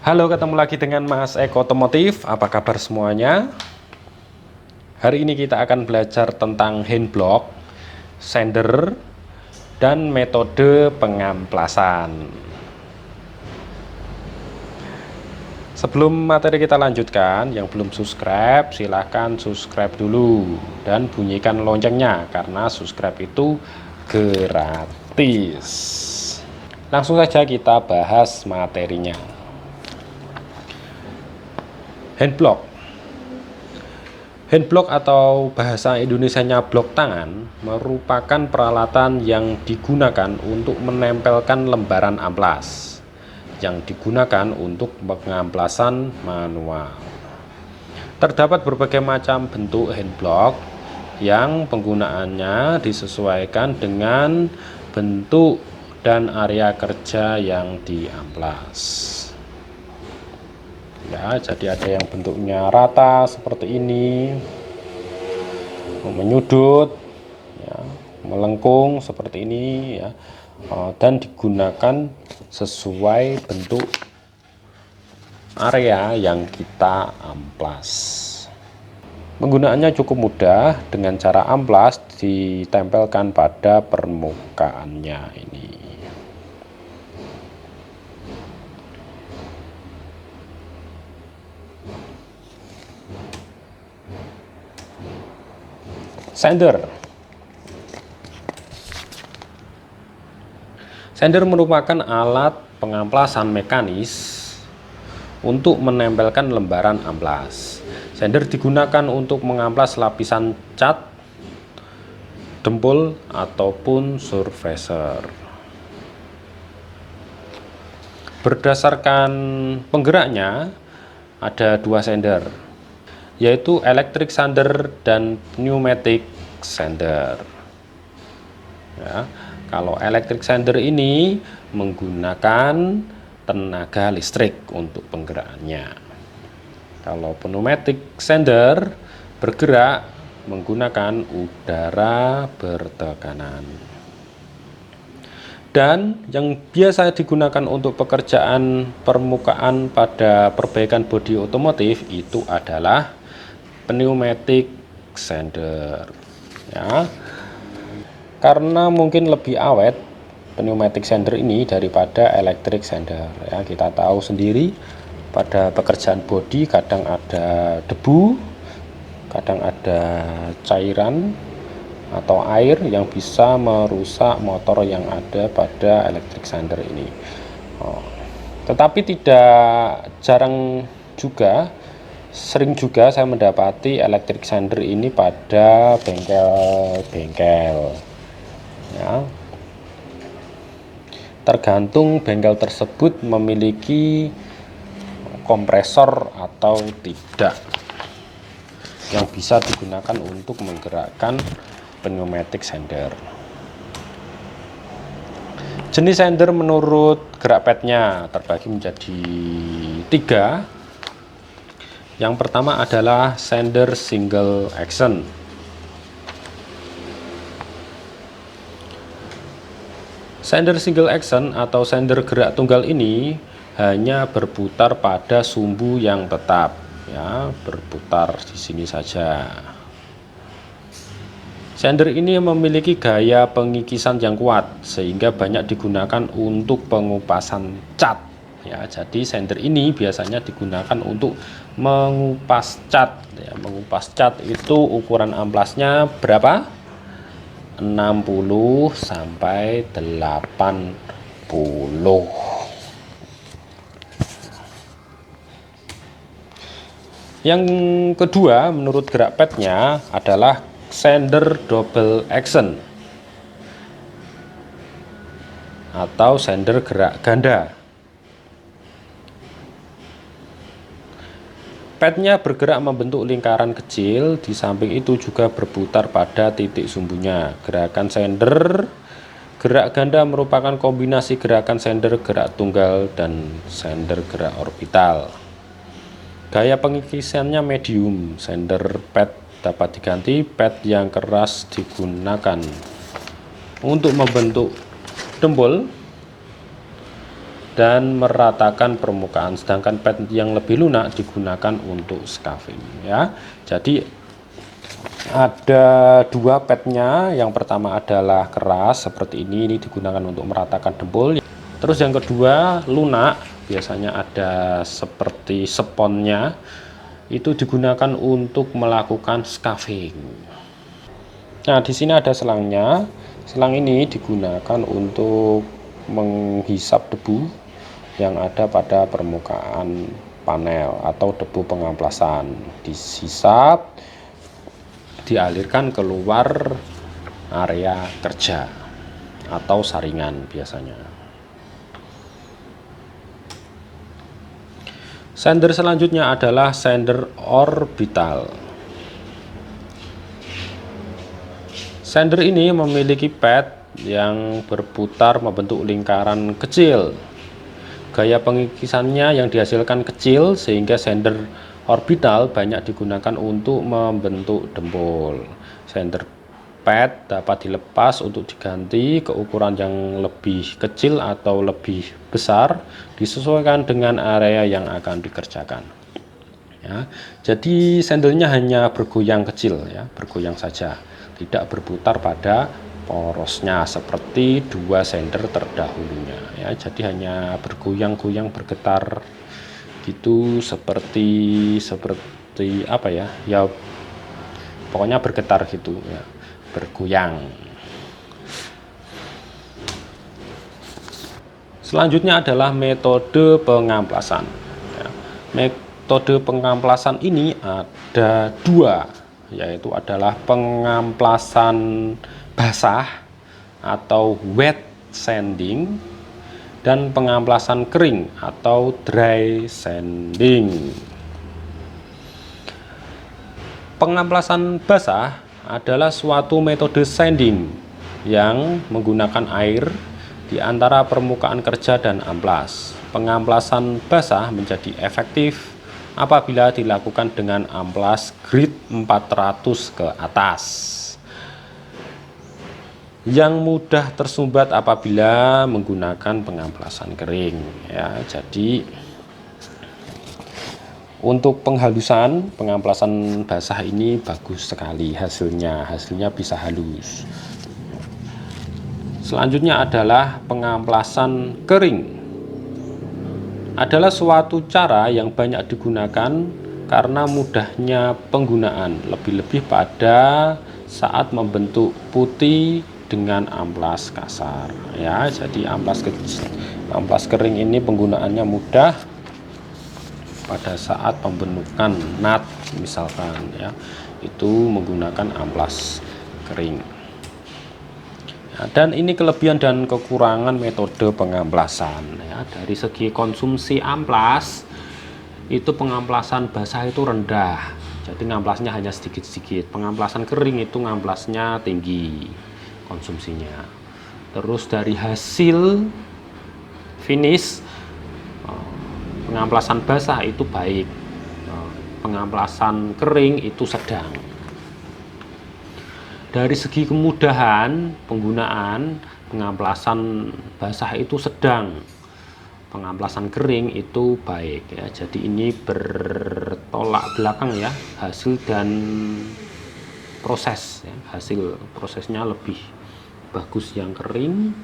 Halo, ketemu lagi dengan Mas Eko Otomotif. Apa kabar semuanya? Hari ini kita akan belajar tentang hand block, sender, dan metode pengamplasan. Sebelum materi kita lanjutkan, yang belum subscribe silahkan subscribe dulu dan bunyikan loncengnya karena subscribe itu gratis. Langsung saja kita bahas materinya. Hand block. Hand block atau bahasa Indonesianya blok tangan merupakan peralatan yang digunakan untuk menempelkan lembaran amplas yang digunakan untuk pengamplasan manual. Terdapat berbagai macam bentuk hand block yang penggunaannya disesuaikan dengan bentuk dan area kerja yang diamplas. Ya, jadi ada yang bentuknya rata seperti ini, menyudut, ya, melengkung seperti ini, ya, dan digunakan sesuai bentuk area yang kita amplas. Penggunaannya cukup mudah, dengan cara amplas ditempelkan pada permukaannya ini. Sender merupakan alat pengamplasan mekanis untuk menempelkan lembaran amplas. Sender digunakan untuk mengamplas lapisan cat, dempul, ataupun surfacer. Berdasarkan penggeraknya, ada dua sender, yaitu electric sander dan pneumatic sander. Ya, kalau electric sander ini menggunakan tenaga listrik untuk penggerakannya. Kalau pneumatic sander bergerak menggunakan udara bertekanan. Dan yang biasa digunakan untuk pekerjaan permukaan pada perbaikan bodi otomotif itu adalah pneumatic sander. Ya, karena mungkin lebih awet pneumatic sander ini daripada electric sander. Ya, kita tahu sendiri pada pekerjaan bodi kadang ada debu, kadang ada cairan atau air yang bisa merusak motor yang ada pada electric sander ini. Tetapi tidak jarang juga, sering juga saya mendapati electric sander ini pada bengkel-bengkel. Ya, tergantung bengkel tersebut memiliki kompresor atau tidak yang bisa digunakan untuk menggerakkan pneumatic sander. Jenis sander menurut gerak padnya terbagi menjadi 3. Yang pertama adalah sander single action. Sander single action atau sander gerak tunggal ini hanya berputar pada sumbu yang tetap, ya, berputar di sini saja. Sander ini memiliki gaya pengikisan yang kuat sehingga banyak digunakan untuk pengupasan cat. Ya, jadi sander ini biasanya digunakan untuk mengupas cat. Ya, mengupas cat itu ukuran amplasnya berapa? 60 sampai 80. Yang kedua menurut gerak padnya adalah sander double action atau sander gerak ganda. Padnya bergerak membentuk lingkaran kecil, di samping itu juga berputar pada titik sumbunya. Gerakan sander gerak ganda merupakan kombinasi gerakan sander gerak tunggal dan sander gerak orbital. Gaya pengikisannya medium. Sander pad dapat diganti, pad yang keras digunakan untuk membentuk dempul dan meratakan permukaan, sedangkan pad yang lebih lunak digunakan untuk scuffing ya. Jadi ada dua padnya, yang pertama adalah keras seperti ini digunakan untuk meratakan dempul. Terus yang kedua lunak, biasanya ada seperti sponnya, itu digunakan untuk melakukan scuffing. Nah, di sini ada selangnya. Selang ini digunakan untuk menghisap debu yang ada pada permukaan panel atau debu pengamplasan. Dihisap, dialirkan keluar area kerja atau saringan biasanya. Sander selanjutnya adalah sander orbital. Sander ini memiliki pad yang berputar membentuk lingkaran kecil. Gaya pengikisannya yang dihasilkan kecil sehingga sander orbital banyak digunakan untuk membentuk dempul. Sander pad dapat dilepas untuk diganti ke ukuran yang lebih kecil atau lebih besar, disesuaikan dengan area yang akan dikerjakan. Ya, jadi sandernya hanya bergoyang kecil ya, bergoyang saja, tidak berputar pada porosnya seperti dua sander terdahulunya ya. Jadi hanya bergoyang-goyang, bergetar gitu, seperti apa ya, ya pokoknya bergetar gitu ya, bergoyang. Selanjutnya adalah metode pengamplasan ya. Metode pengamplasan ini ada dua, yaitu adalah pengamplasan basah atau wet sanding dan pengamplasan kering atau dry sanding. Pengamplasan basah adalah suatu metode sanding yang menggunakan air di antara permukaan kerja dan amplas. Pengamplasan basah menjadi efektif apabila dilakukan dengan amplas grade 400 ke atas, yang mudah tersumbat apabila menggunakan pengamplasan kering ya. Jadi untuk penghalusan, pengamplasan basah ini bagus sekali hasilnya bisa halus. Selanjutnya adalah pengamplasan kering. Adalah suatu cara yang banyak digunakan karena mudahnya penggunaan, lebih-lebih pada saat membentuk putih dengan amplas kasar ya. Jadi amplas kering ini penggunaannya mudah pada saat pembentukan nut misalkan ya, itu menggunakan amplas kering ya. Dan ini kelebihan dan kekurangan metode pengamplasan ya. Dari segi konsumsi amplas, itu pengamplasan basah itu rendah, jadi ngamplasnya hanya sedikit-sedikit. Pengamplasan kering itu ngamplasnya tinggi konsumsinya. Terus dari hasil finish, pengamplasan basah itu baik, pengamplasan kering itu sedang. Dari segi kemudahan penggunaan, pengamplasan basah itu sedang, pengamplasan kering itu baik ya. Jadi ini bertolak belakang ya, hasil dan proses ya. Hasil prosesnya lebih bagus yang kering,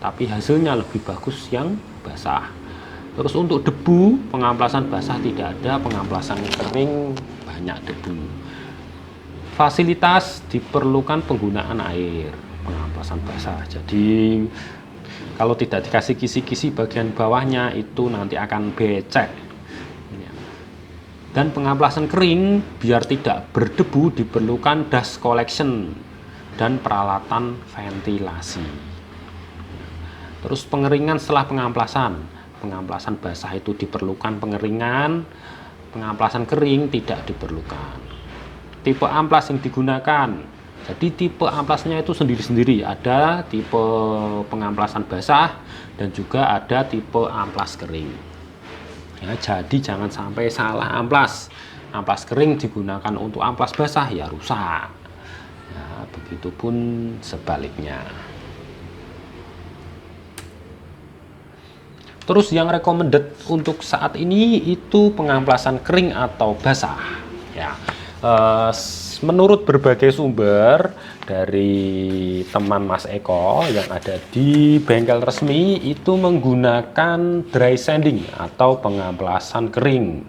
tapi hasilnya lebih bagus yang basah. Terus untuk debu, pengamplasan basah tidak ada, pengamplasan kering banyak debu. Fasilitas diperlukan penggunaan air pengamplasan basah. Jadi kalau tidak dikasih kisi-kisi bagian bawahnya itu nanti akan becek. Dan pengamplasan kering biar tidak berdebu diperlukan dust collection dan peralatan ventilasi. Terus pengeringan setelah pengamplasan. Pengamplasan basah itu diperlukan pengeringan, pengamplasan kering tidak diperlukan. Tipe amplas yang digunakan, jadi tipe amplasnya itu sendiri-sendiri. Ada tipe pengamplasan basah dan juga ada tipe amplas kering ya. Jadi jangan sampai salah amplas. Amplas kering digunakan untuk amplas basah ya rusak ya, begitupun sebaliknya. Terus yang recommended untuk saat ini itu pengamplasan kering atau basah. Ya, menurut berbagai sumber dari teman Mas Eko yang ada di bengkel resmi itu menggunakan dry sanding atau pengamplasan kering.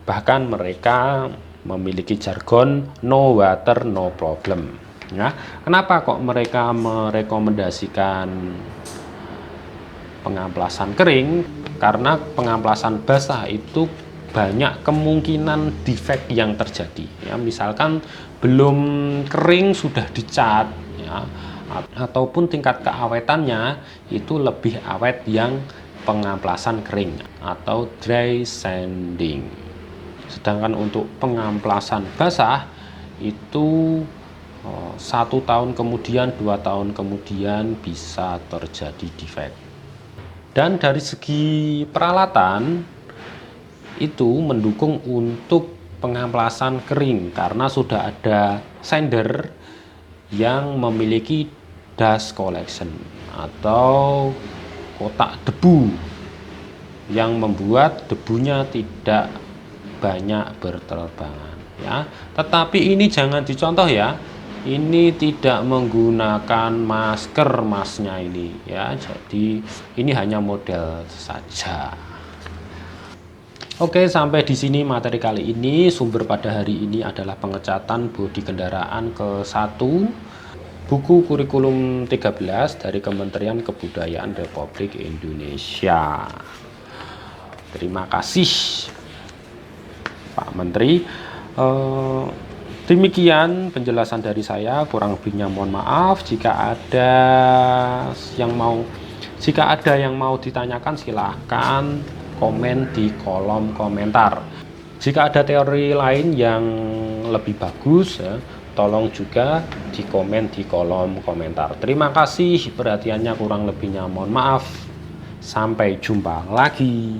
Bahkan mereka memiliki jargon no water no problem. Ya, kenapa kok mereka merekomendasikan pengamplasan kering? Karena pengamplasan basah itu banyak kemungkinan defect yang terjadi. Ya, misalkan belum kering sudah dicat, ya, ataupun tingkat keawetannya itu lebih awet yang pengamplasan kering atau dry sanding. Sedangkan untuk pengamplasan basah itu 1 tahun kemudian, 2 tahun kemudian bisa terjadi defect. Dan dari segi peralatan itu mendukung untuk pengamplasan kering karena sudah ada sander yang memiliki dust collection atau kotak debu yang membuat debunya tidak banyak berterbangan, ya. Tetapi ini jangan dicontoh ya. Ini tidak menggunakan masker masnya ini, ya. Jadi ini hanya model saja. Oke, sampai di sini materi kali ini. Sumber pada hari ini adalah pengecatan bodi kendaraan ke-1 buku kurikulum 13 dari Kementerian Kebudayaan Republik Indonesia. Terima kasih Pak Menteri. Demikian penjelasan dari saya, kurang lebihnya mohon maaf. Jika ada yang mau ditanyakan silahkan komen di kolom komentar. Jika ada teori lain yang lebih bagus, ya, tolong juga di komen di kolom komentar. Terima kasih perhatiannya, kurang lebihnya mohon maaf. Sampai jumpa lagi.